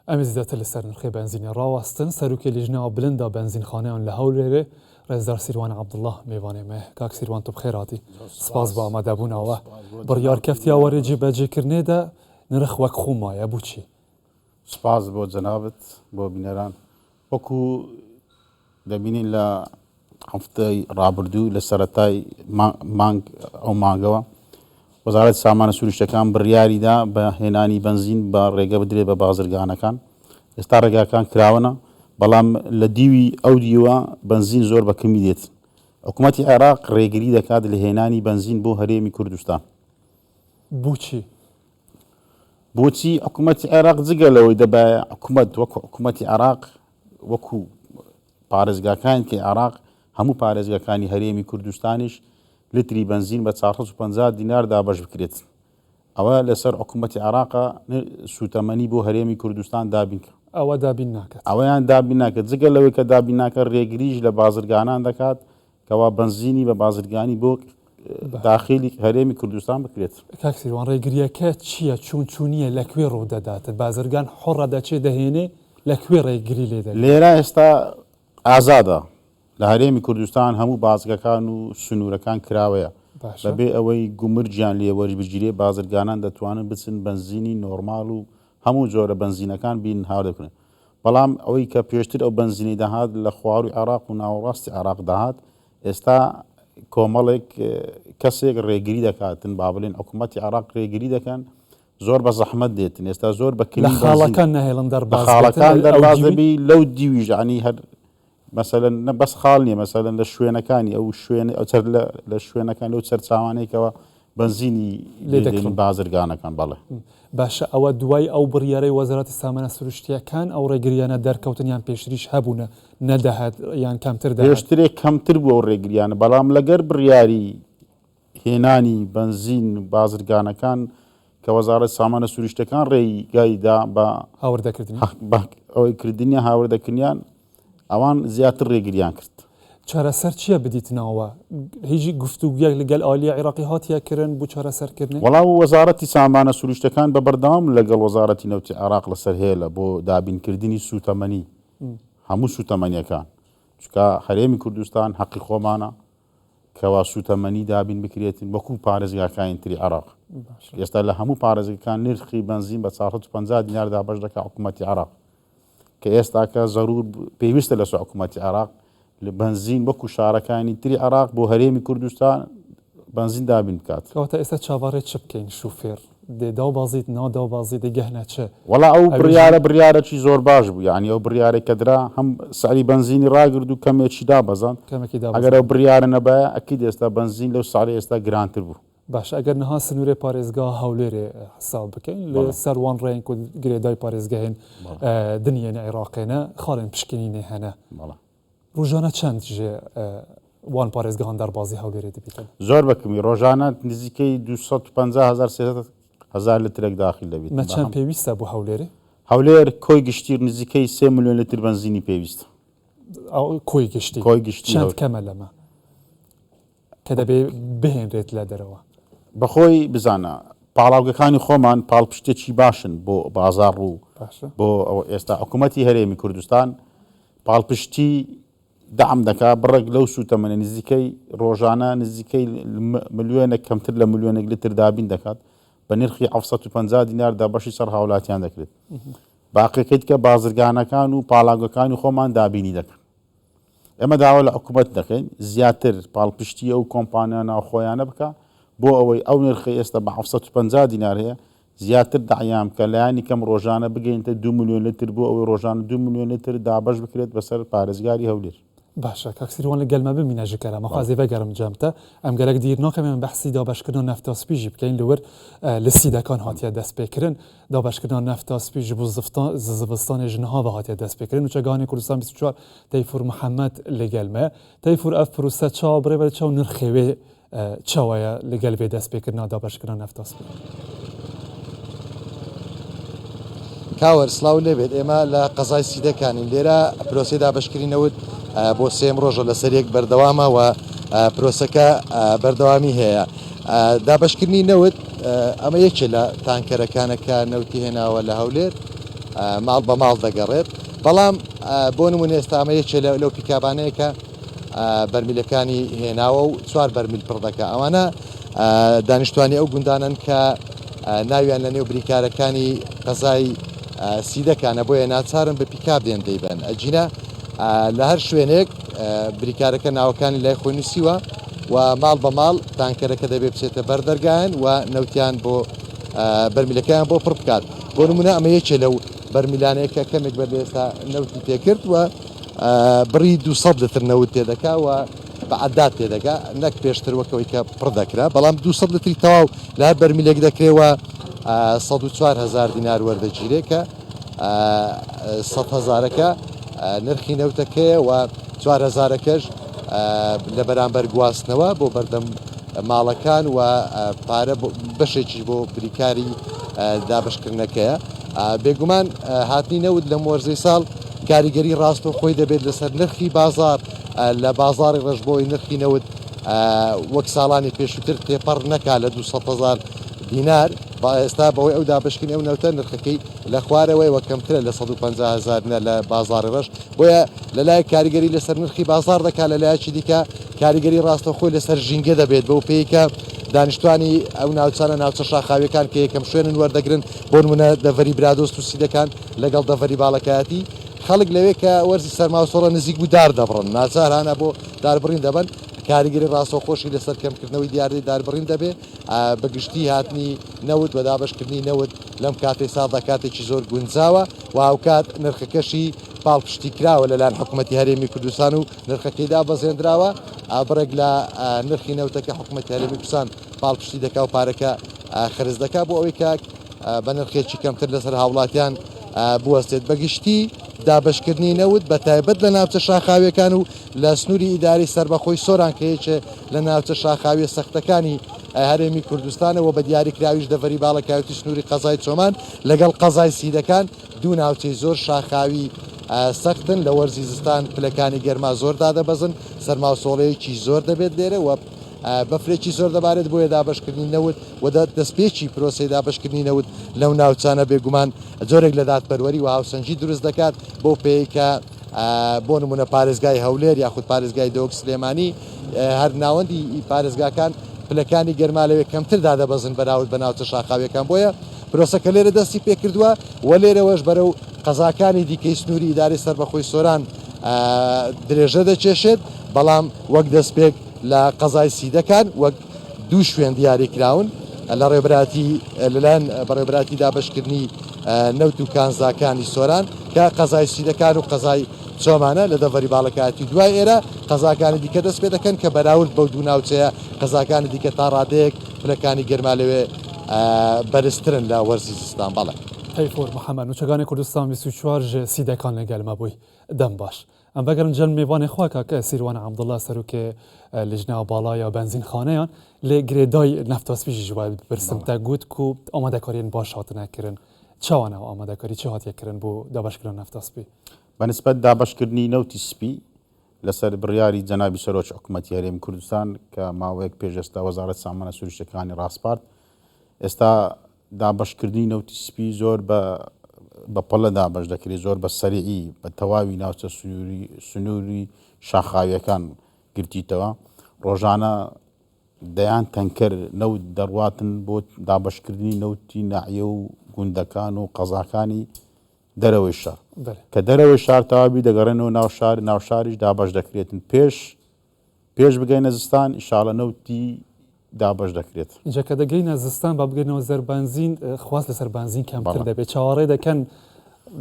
ئەمە زیاتر لەسەر نرخی بنزینی ڕاوەستن سەرروکی لیژنەوە بلندا بنزینخانەیان لە هەولێرێ ڕێزدار سیروان عەبدوڵڵاه میوانێمە کاک سیروان تۆ بخێراتی سپاس بە ئامادەبوونەوە بڕیار کەفتیا وەرێجی بەجێکردنێدا نرخ وەک خومایە بچی سپاس بۆ جەنابەت بۆ بینەران وەکو دەبینین لە هەفتەی ڕابردوو لە سەرەتای مانگ ئەو مانگەوە وەزارەت سامانە سروشتەکان بڕیاریدا بە هێنانی بنزین بە ڕێگە بدرێت بە بازرگانەکان ئێستا ڕێگاکان کراونە بەڵام لە دیوی ئەو دیوە بنزین زۆر بە کەمی دێت حکوومەتی عێراق ڕێگری دەکات لە هێنانی بنزین بۆ هەرێمی کوردستان بۆچی حکوومەتی عێراق جگە لەوەی دەبایە حکوومەت وەکو حکوومەتی عێراق وەکو پارێزگاکانی کە عێراق هەموو پارێزگاکانی هەرێمی کوردستانیش لتری بنزین بە 450 دینار دابەش بکرێت ئەوە لەسەر حکوومەتی عێراقە سوتەمەنی بۆ هەرێمی کوردستان دابینکە ئەوە دابین ناکات ئەوەیان دابین ناکات جگە لەوەی کە دابین ناکات ڕێگریش لە بازرگانان دەکات کەوا بنزینی بە بازرگانی بۆ داخلی هەرێمی کوردستان بکرێت کاک سیروان ڕێگریەکە چییە چوونچوونیە لەکوێ ڕوودەداتێت بازرگان حڕە دەچێت دەهێنێ لەکوێ ڕێگری لێ دەکات لێرە ئێستا ئازادە لە هەرێمی کوردستان هەموو بازگەکان و سنوورەکان کراوەیە بەبێ ئەوەی گومرجیان لێ وەربگیرێ بازرگانان دەتوانن بچن بنزینی نۆرمال و هەموو جۆرە بنزینەکان بین هاو دەکرن بەڵام ئەوەی کە پێشتر ئەو بنزینی داهات لە خواروی عێراق و ناوەڕاستی عێراق داهات ئێستا کۆمەڵێک کەسێک ڕێگری دەکاتن با بڵێن حکوومەتی عێراق ڕێگری دەکەن زۆر بە زەحمەت دێتن ئێستا زۆر بە خاڵەکان نەهێڵن خاڵەکان دەرباز دەبی لەو دیویژ عنی هەر مثلا بەس خاڵ نییە مەسەلەن لە شوێنەکانی ئەو شوێن لە شوێنەکان لەو سەرچاوانەیەکەوە بنزینی لێدەکەن بازرگانەکان بەڵێ باشە ئەوە دوای ئەو بڕیارەی وەزارەتی سامانە سروشتیەکان ئەو ڕێگریانە دەرکەوتنیان پێشتریش هەبوونە نەداهات یان کەمتر پێشترێک کەمتر بووە ئەو ڕێگریانە بەڵام لەگەر بڕیاری هێنانی بنزین بازرگانەکان کە وەزارەت سامانە سروشتەکان ڕێگایدا بە هاوردەکردنی ئەوەی کردنی هاوردەکردنیان ئەوان زیاتر ڕێگریان کرد چارەسەر چییە بدیتنەوە هیچ گفتوگویەک لەگەڵ ئالیە عێراقی هاتیەکردن بۆ چارەسەرکردن وەڵام وەزارەتی سامانە سروشتەکان بە بەردەوام لەگەڵ وەزارەتی نەوتی عێراق لەسەر هەیە لە بۆ دابینکردنی سوتەمەنی هەموو سوتەمەنیەکان چکە هەرێمی کوردستان حەقی خۆمانە کەوا سوتەمەنی دابین بکرێتن وەکو پارێزگاکانی تری عێراق ئێستا لە هەموو پارێزگاکان نرخی بنزین بە 450 دینار دابەش دەکات حکوومەتی عێراق کە ئێستا کە زەرور پێویستە لە سو حکوومەتی عێراق لە بنزین وەکو شارەکانی تری عێراق بۆ هەرێمی کوردستان بنزین دابین بکات کەواتە ئێستا چاوەڕێت چ بکەین شوفێر دێدا و بازیت نادا و بازی دەگەهنە چه وەڵا ئەو بڕیارەکی زۆر باش بوو یعنی ئەو بڕیارێک کە درا هەم سعری بنزینی ڕاگرد و کەمێکی دابەزان ئەگەر ئەو بڕیارە نەبایە ئەکید ئێستا بنزین لەو ساڵی ئێستا گرانتر بوو باش ئەگەر نەها سنوورێ پارێزگا هەولێرێ حساب بکەین لە سەروان ڕێنگ و گرێدای پارێزگەهێن دنیێنە عێراقێنە خاڵێن پشکنینێ هەنە ڕۆژانە چەند ژێ وان پارێزگەهان دەربازی هەولێرێ دەبیتن زۆر بەکەمی ڕۆژانە نزیکەی 250,000 لترێک داخل دەبێت مە چەند پێویستە بۆ هەولێرێ هەولێر کۆی گشتی نزیکەی 3 ملیۆن لتر بنزینی پێویستە کۆی گشتی چەند کەمە لەمە کە دەبێ بهێنرێت لە دەرەوە بەخۆی بزانە پاڵاوگەکانی خۆمان پاڵپشتێکی باشن بۆ بازار ڕوو بۆ ئێستا حکوومەتی هەرێمی کوردستان پاڵپشتی دام دەکا بڕێک لەو سوتەمەنە نزیکەی ڕۆژانە نزیکەی ملیۆنێک کەمتر لە ملیۆنێک لتر دابین دەکات بە نرخی 750 دینار دابەشی سەر هاوڵاتیان دەکرێت باقیەکەیت کە بازرگانەکان و پاڵاوگەکانی خۆمان دابینی دەکەن ئێمە داوا لە حکوومەت دەکەین زیاتر پاڵپشتی ئەو کۆمپانیا ناوخۆیانە بکە بۆ ئەوەی ئەو نرخی ئێستا بە 750 دینار هەیە زیاتر داعیام کە لایانی کەم ڕۆژانە بگەینتە 2 ملیۆن لتر بۆ ئەوەی ڕۆژانە 2 ملیۆن لتر دابەش بکرێت بەسەر پارێزگاری هەولێر باشە کاکسیروان لە گەلمە ببینە ژکەرە مەخوازێ بەگەرم جەمتە ئەم گەرەک دیرناکەمێن بەحسی دابەشکردن و نەفتاسپیژی بکەین لەوەر لە سیدەکان هاتیە دەستپێکردن دابەشکردن نەفتاسپیژ بۆ زستانی ژنەهاوە هاتیە دەستپێکردن و چەگانی کوردستان 24 تەیفور محەممەد لە گەلمە تەیفور ئەف پروسە چاو بڕێ بە چاو نرخێوێ چاوایە لەگەل بێ دەستپێکردن دابەشکردن نەفتاسپی کاوەر سلااو لێبێت ئێمە لە قەزای سیدەکانین لێرە پرۆسی دابەشکردنەوت بۆ سێم ڕۆژە لەسەرێک بەردەوامە و پرۆسەکە بەردەوامی هەیە دابەشکردنی نەوت ئەمە یەکێ لە تانکەرەکانەکە نەوتی هێناوە لە هەولێر ماڵ بە ماڵ دەگەڕێت بەڵام بۆ نمونە ئێستا ئەمە یەکێ لەو پیکابانەیە کە بەرمیلەکانی هێناوە و 4 بەرمیل پڕ دەکە ئەوانە دانیشتوانی ئەو گوندانن کە ناویان لە نێو بریکارەکانی قەزای سیدەکانە بۆیە ناچارن بە پیکاب دێن دەیبن ئەجینە لە هەر شوێنێک بریکارەکە ناوەکانی لای خۆی نووسیوە و ماڵ بە ماڵ تانکەرەکە دەبێت بچێتە بەردەرگایان و نەوتیان بۆ بەرمیلەکەیان بۆ پڕ بکات بۆ نمونە ئەمە یەکێ لەو بەرمیلانەیە کە کەمێک بەر ئێستا نەوتی پێکرد و بڕی 200 لتر نەوت تێدەکا و بە عەدات تێدەگا نەک پێشتر وەکەوەی کە پڕ دەکرا بەڵام 200 لتری تەواو لە هەر بەرمیلێک دەکرێەوە 104,000 دینار وەردەگیرێ کە 100,000ەکە نرخی نەوتەکەیە و 4,000ەکەش لە بەرامبەر گواستنەوە بۆ بەردەم ماڵەکان و پارە بەشێکی بۆ بریکاری دابشکردنەکەیە بێگومان هاتنی نەوت لە مۆرزەی ساڵ کاریگەری ڕاست و خۆی دەبێت لەسەر نرخی بازار لە بازاری ڕژبۆی نرخی نەوت وەک ساڵانی پێشووتر تێپەڕ نەکا لە 200,000 دینار ئێستا بەوەی ئەو دابشکردنی ئەو نەوتە نرخەکەی لە خوارەوەی وەکەمترە لە 150,000 لە بازاری ڕەش بۆیە لەلای کاریگەری لەسەر نرخی بازار دەکا لە لایەکی دیکە کاریگەری ڕاستە خۆی لەسەر ژینگە دەبێت بەو پێیکە دانیشتوانی ئەو ناوچانە ناوچە شاخاویەکان کە یەکەم شوێنن وەردەگرن بۆ نمونە دەڤەری برادۆست و سیدەکان لەگەڵ دەڤەری باڵەکایەتی خەڵک لەوێ کە وەرزی سەرماوسۆڵە نزیک بوو دار دەبڕن ناچارانە بۆ داربڕین دەبن کاریگەری ڕاستەوخۆشی لەسەر کەمکردنەوەی دیاردەی داربڕین دەبێ بەگشتی هاتنی نەوت و دابشکردنی نەوت لەم کاتێ ساڵدا کاتێکی زۆر گونجاوە و هاوکات نرخەکەشی پاڵپشتی کراوە لەلایەن حکوومەتی هەرێمی کوردستان و نرخەکەیدا بەزێنراوە بڕێک لە نرخی نەوتەکە حکوومەتی هەرێمی کوردستان پاڵپشتی دەکا و پارەکە خرج دەکا بۆ ئەوەی کاک بە نرخێکی کەمتر لەسەر هاوڵاتیان بوەستێت بەگشتی دابشکردنی نەوت بە تایبەت لە ناوچە شاخاویەکان و لە سنووری ئیداری سربەخۆی سۆران کە یەکێ لە ناوچە شاخاویە سەختەکانی هەرێمی کوردستانەوە بە دیاریکراویش دەڤەری باڵەکایەتی سنووری قەزای چۆمان لەگەڵ قەزای سیدەکان دوو ناوچەی زۆر شاخاوی سەختن لە وەرزی زستان پلەکانی گەرما زۆر دادەبەزن سەرماوسۆڵەیەکی زۆر دەبێت لێرە و بەفرێکی زۆر دەبارێت بۆیە دابشکردنی نەوت و دەستپێکی پرۆسی دابشکردنی نەوت لەو ناوچانە بێگومان جۆرێک لە دادپەروەری و هاوسەنجی دروست دەکات بۆ پێی کە بۆ نمونە پارێزگای هەولێر یاخود پارێزگای دۆک سلێمانی هەر ناوەندی پارێزگاکان پلەکانی گەرما لەوێ کەمتر دادەبەزن بەراورد بە ناوچە شاخاویەکان بۆیە پرۆسەکە لێرە دەستی پێکردووە و لێرەوەش بەرەو قەزاکانی دیکەی سنووری ئیداری سەربەخۆی سۆران درێژە دەچێشێت بەڵام وەک دەستپێک لە قەزای سیدەکان وەک دوو شوێن دیاری کراون لە ڕێبراتی لەلایەن بەڕێبراتی دابشکردنی نەوت و کانزاکانی سۆران کە قەزای سیدەکان و قەزای چۆمانە لە دەڤەری باڵەکایەتی دوای ئێرە قەزاکانی دیکە دەست پێ دەکەن کە بەراورد بەو دوو ناوچەیە قەزاکانی دیکە تا ڕادەیەک پلەکانی گەرما لەوێ بەرزترن لە وەرزی زستان بەڵێ پەیفۆر محەممەد نوچەکانی کوردستان 24 سیدەکان لەگەلمە بووی دەم باش ئەم بەگەرن جەل میوانی خواکە کە سیروان عەبدوڵڵا سەرۆکێ لجنە باڵایە بەنزینخانەیان لێ گرێدای نەفتۆسپیژی جوای برسمتە گوت و ئامادەکاریان باش هاتنەکردن چاوانە ئامادەکاری چه هاتیەکردن بۆ دابشکردن نەفتۆسپی بەنسبەت دابشکردنی نەوتی سپی لەسەر بڕیاری جەنابی سەرۆک حکوومەتی هەرێمی کوردستان کە ماوەیەک پێشێستا وەزارەت سامانە سروشتەکانی ڕاستپارت ئێستا دابشکردنی نەوتی سپی زۆر بە پەڵە دابش دەکرێت زۆر بە سەریعی بە تەواوی ناوچە سنووری شاخاویەکان گرتیتەوە ڕۆژانە دەیان تەنکەر نەوت دەڕواتن بۆ دابشکردنی نەوتی ناحیە و گوندەکان و قەزاکانی دەرەوەی شار کە دەرەوەی شار تەواوی دەگەڕێنەوە ناوشاریش دابش دەکرێتن پێش بگەینە زستان ئینشاڵە نەوتی دابش دەکرێت اینجا کە دەگەینە زستان با بگەینەوە زەر بنزین خواست لەسەر بنزین کەمتر دەبێت چاوەڕێ دەکەن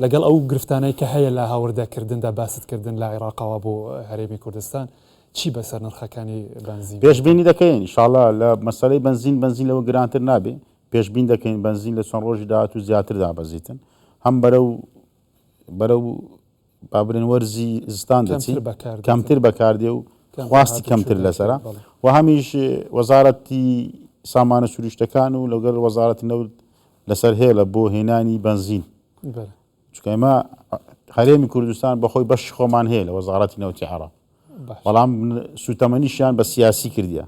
لەگەڵ ئەو گرفتانەی کە هەیە لە هاوردەکردندا باستکردن لە عێراقەوە بۆ هەرێمی کوردستان چی بەسەر نرخەکانی بنزین پێشبینی دەکەین ئینشاڵە لە مەسەلەی بنزین لەوە گرانتر نابێ پێشبین دەکەین بنزین لە چۆن ڕۆژی داهات و زیاتر دابەزیتن هەم بەرەو بابرێن وەرزی زستان دەچین کەمتر بەکاردێ و خواستی کەمتر لەسەرە و هەمیش وەزارەتی سامانە سروشتەکان و لەگەڵ وەزارەتی نەوت لەسەر هێڵە بۆ هێنانی بنزین چونکە ئێمە هەرێمی کوردستان بەخۆی بەشی خۆمان هەیە لە وەزارەتی نەوتی عێراق بەڵام سوتەمەنیشیان بە سیاسی کردیە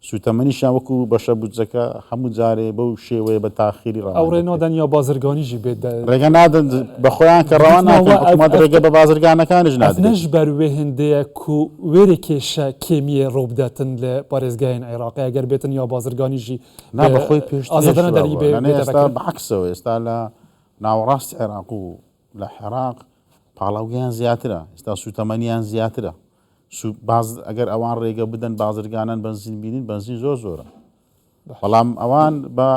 سوتەمەنیشان وەکو بەشە بودجەکە هەموو جارێ بەو شێوەیە بە تاخیری ئەو ڕێنۆدان یا بازرگانیژی بێت ڕێگە نادەن بە خۆیان کە ڕەوان ناکەن ڕێگە بە بازرگانەکانش نەش بەروێ هەندەیە و وێرە کێشە کێمیە ڕۆبداتن لە پارێزگایان عێراقی ئەگەر بێتن یا بازرگانیژی بەخۆی پێشتازدەنا دەری ئێستا بەعکسەوە ئێستا لە ناوەڕاست عێراق و لە عێراق پاڵاوگەیان زیاترە ئێستا سوتەمەنیان زیاترە ئەگەر ئەوان ڕێگە بدەن بازرگانان بنزین بینین بنزین زۆر زۆرە بەڵام ئەوان بە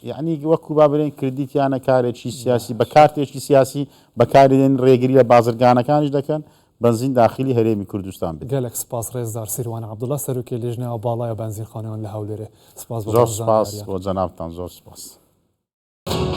یعنی وەکو بابرێن کردیتیانە کارێکی سیاسی بە کارتێکی سیاسی بەکارێن ڕێگری لە بازرگانەکانیش دەکەن بنزین داخلی هەرێمی کوردستان بێت. گەلێک سپاس ڕێزدار سیروان عەبدوڵڵا سەرۆکی لێژنەوە باڵایە بەنزینخانەوەن لە هەولێرە. زۆر سپاس بۆ جەنابتان زۆر سپاس.